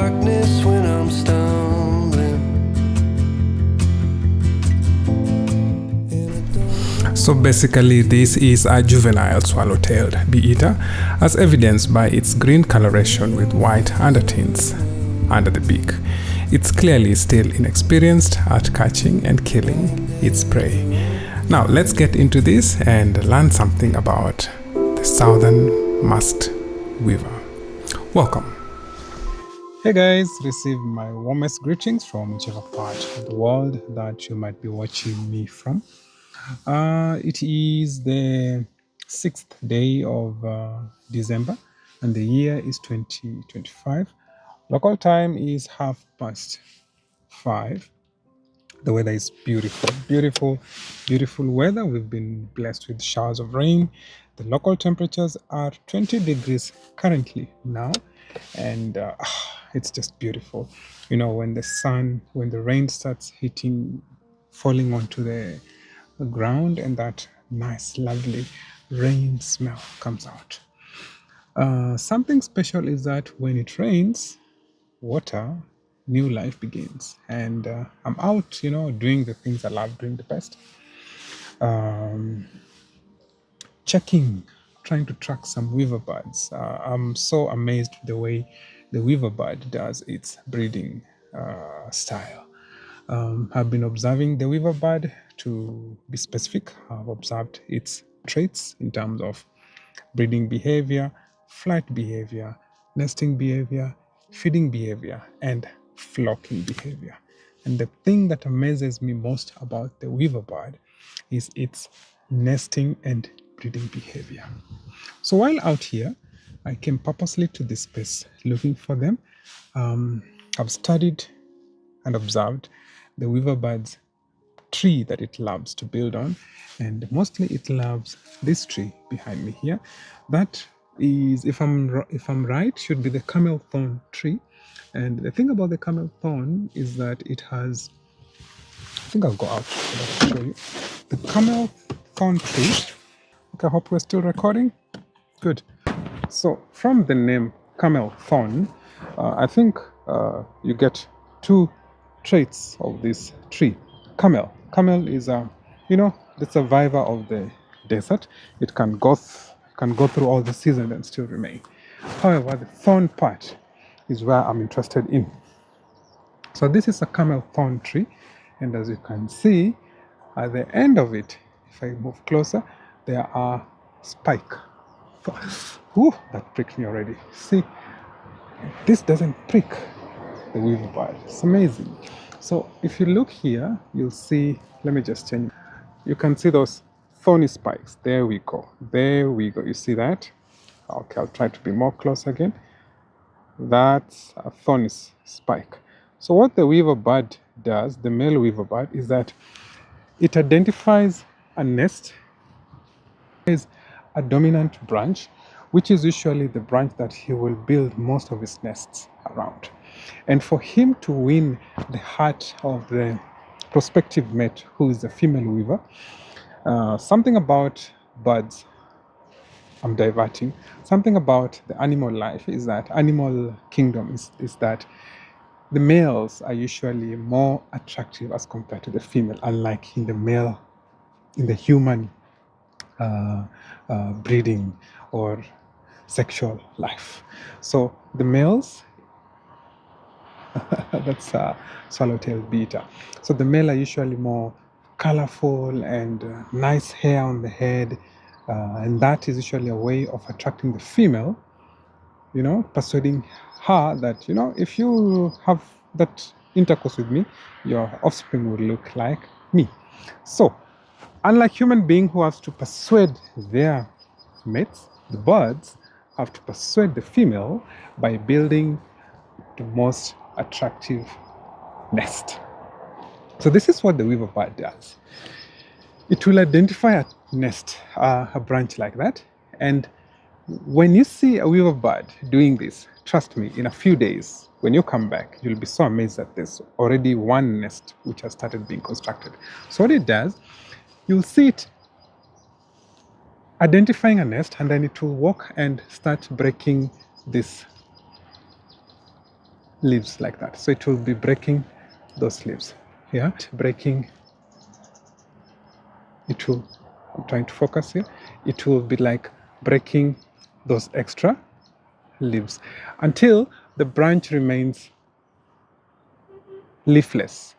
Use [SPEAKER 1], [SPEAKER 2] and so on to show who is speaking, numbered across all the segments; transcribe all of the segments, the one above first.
[SPEAKER 1] darkness when I'm stumbling.
[SPEAKER 2] So basically this is a juvenile swallow-tailed bee-eater, as evidenced by its green coloration with white undertones under the beak. It's clearly still inexperienced at catching and killing its prey. Now let's get into this and learn something about the southern masked weaver. Welcome. Hey guys, receive my warmest greetings from whichever part of the world that you might be watching me from. It is the 6th day of December and the year is 2025. Local time is 5:30. The weather is beautiful, beautiful, beautiful weather. We've been blessed with showers of rain. The local temperatures are 20 degrees currently now, and it's just beautiful. You know, when the rain starts hitting, falling onto the ground, and that nice, lovely rain smell comes out. Something special is that when it rains, water, new life begins. And I'm out, doing the things I love doing the best. Trying to track some weaver birds. I'm so amazed the way the weaver bird does its breeding style. I've been observing the weaver bird. To be specific, I've observed its traits in terms of breeding behavior, flight behavior, nesting behavior, feeding behavior, and flocking behavior. And the thing that amazes me most about the weaver bird is its nesting and breeding behavior. So while out here, I came purposely to this space looking for them. I've studied and observed the weaver bird's tree that it loves to build on, and mostly it loves this tree behind me here. That is, if I'm right, should be the camel thorn tree. And the thing about the camel thorn is that it has, I think I'll go out so that I'll show you the camel thorn tree. Okay, I hope we're still recording. Good. So from the name camel thorn, I think you get two traits of this tree. Camel is the survivor of the desert. It can go through all the seasons and still remain. However, the thorn part is where I'm interested in. So this is a camel thorn tree, and as you can see, at the end of it, if I move closer, there are spikes. Whew, that pricked me already. See, this doesn't prick the weaver bird. It's amazing. So if you look here, you'll see, let me just change. You can see those thorny spikes. There we go. You see that? Okay, I'll try to be more close again. That's a thorny spike. So what the weaver bird does, the male weaver bird, is that it identifies a nest, is a dominant branch, which is usually the branch that he will build most of his nests around. And for him to win the heart of the prospective mate, who is a female weaver, something about birds, I'm diverting, something about the animal life is that, animal kingdom is that the males are usually more attractive as compared to the female, unlike in the human breeding or sexual life. So the males, that's a swallow-tailed bee-eater. So the male are usually more colorful and nice hair on the head, and that is usually a way of attracting the female, persuading her that, if you have that intercourse with me, your offspring will look like me. So unlike human beings who have to persuade their mates, the birds have to persuade the female by building the most attractive nest. So this is what the weaver bird does. It will identify a nest, a branch like that, and when you see a weaver bird doing this, trust me, in a few days, when you come back, you'll be so amazed that there's already one nest which has started being constructed. So what it does, you'll see it identifying a nest, and then it will walk and start breaking this leaves like that. So it will be breaking those leaves. Yeah, breaking. It will, I'm trying to focus here. It will be like breaking those extra leaves until the branch remains leafless.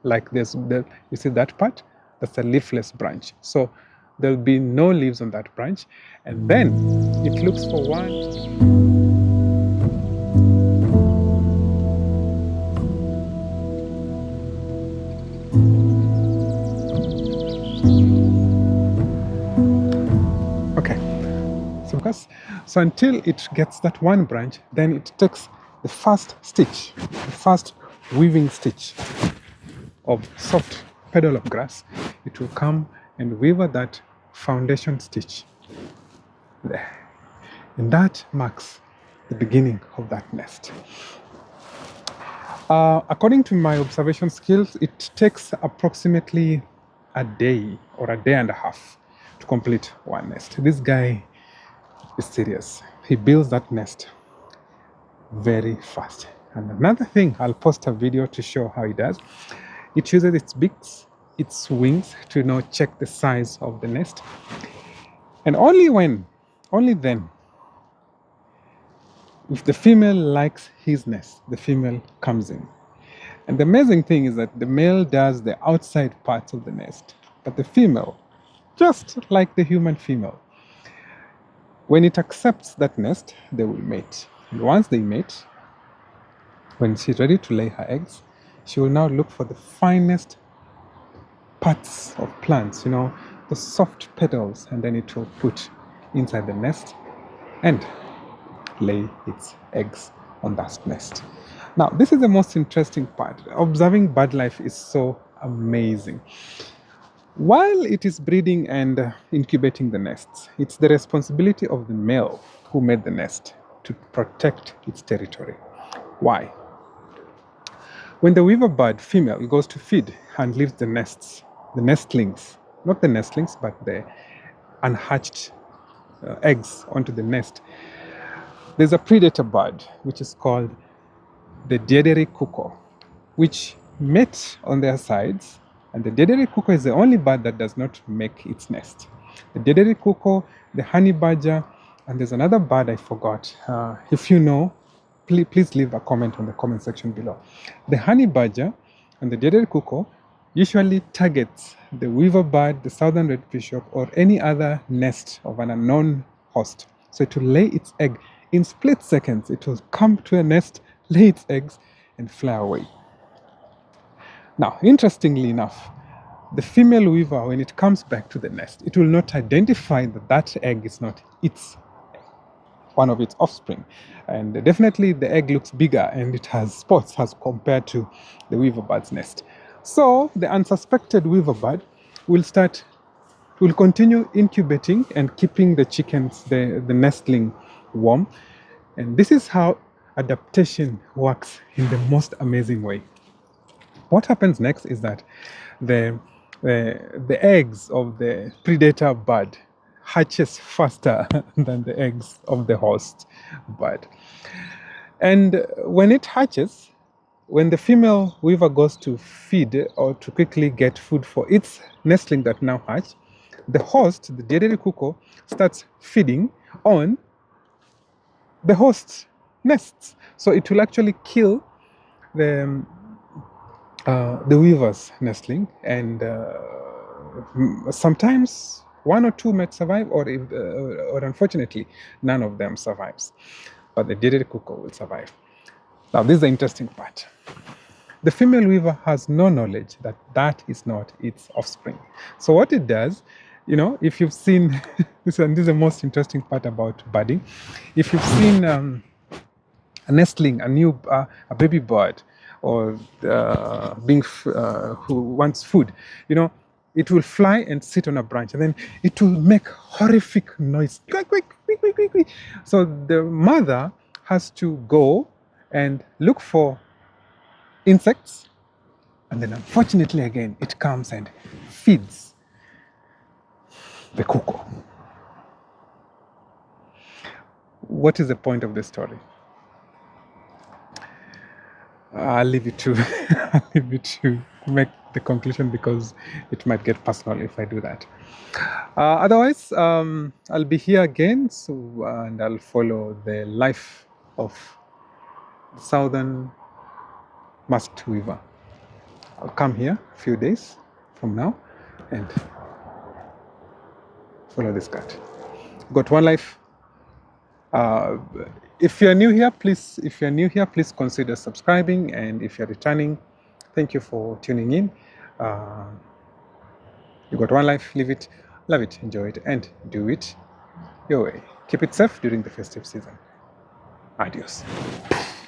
[SPEAKER 2] Like you see that part? That's a leafless branch. So there'll be no leaves on that branch. And then it looks for one. Okay, so until it gets that one branch, then it takes the first stitch, the first weaving stitch of soft petal of grass. It will come and weave that foundation stitch there. And that marks the beginning of that nest. According to my observation skills, it takes approximately a day or a day and a half to complete one nest. This guy is serious. He builds that nest very fast. And another thing, I'll post a video to show how he does. It uses its beaks, its wings to check the size of the nest. And only then, if the female likes his nest, the female comes in. And the amazing thing is that the male does the outside parts of the nest, but the female, just like the human female, when it accepts that nest, they will mate. And once they mate, when she's ready to lay her eggs, she will now look for the finest parts of plants, the soft petals, and then it will put inside the nest and lay its eggs on that nest. Now, this is the most interesting part. Observing bird life is so amazing. While it is breeding and incubating the nests, it's the responsibility of the male who made the nest to protect its territory. Why? When the weaver bird female goes to feed and leaves the nests, the nestlings, not the nestlings, but the unhatched eggs onto the nest, there's a predator bird which is called the Diederick Cucco, which mate on their sides. And the Diederick Cucco is the only bird that does not make its nest. The Diederick Cucco, the honey badger, and there's another bird I forgot. If you know, please leave a comment on the comment section below. The honey badger and the Diederick Cucco usually targets the weaver bird, the southern red bishop, or any other nest of an unknown host. So it will lay its egg in split seconds. It will come to a nest, lay its eggs, and fly away. Now, interestingly enough, the female weaver, when it comes back to the nest, it will not identify that that egg is not one of its offspring. And definitely the egg looks bigger and it has spots as compared to the weaver bird's nest. So the unsuspected weaver bird will continue incubating and keeping the chickens, the nestling, warm. And this is how adaptation works in the most amazing way. What happens next is that the eggs of the predator bird hatches faster than the eggs of the host bird. And when it hatches, when the female weaver goes to feed or to quickly get food for its nestling that now hatched, the host, the Diederick Cucco, starts feeding on the host's nests. So it will actually kill the weaver's nestling, and sometimes one or two might survive, or unfortunately, none of them survives. But the Diederick Cucco will survive. Now, this is the interesting part. The female weaver has no knowledge that that is not its offspring. So what it does, if you've seen, this is the most interesting part about budding. If you've seen a nestling, a baby bird, or who wants food, it will fly and sit on a branch, and then it will make horrific noise. Quick, quick, quick, quick, quick, quick. So the mother has to go and look for insects, and then unfortunately again it comes and feeds the cuckoo. What is the point of this story? I'll leave it to I'll leave it to make the conclusion because it might get personal if I do that. Otherwise, I'll be here again, and I'll follow the life of the southern masked weaver. I'll come here a few days from now and follow this cat. Got one life. If you're new here, please consider subscribing, and if you're returning, thank you for tuning in. You got one life, live it, love it, enjoy it, and do it your way. Keep it safe during the festive season. Adios.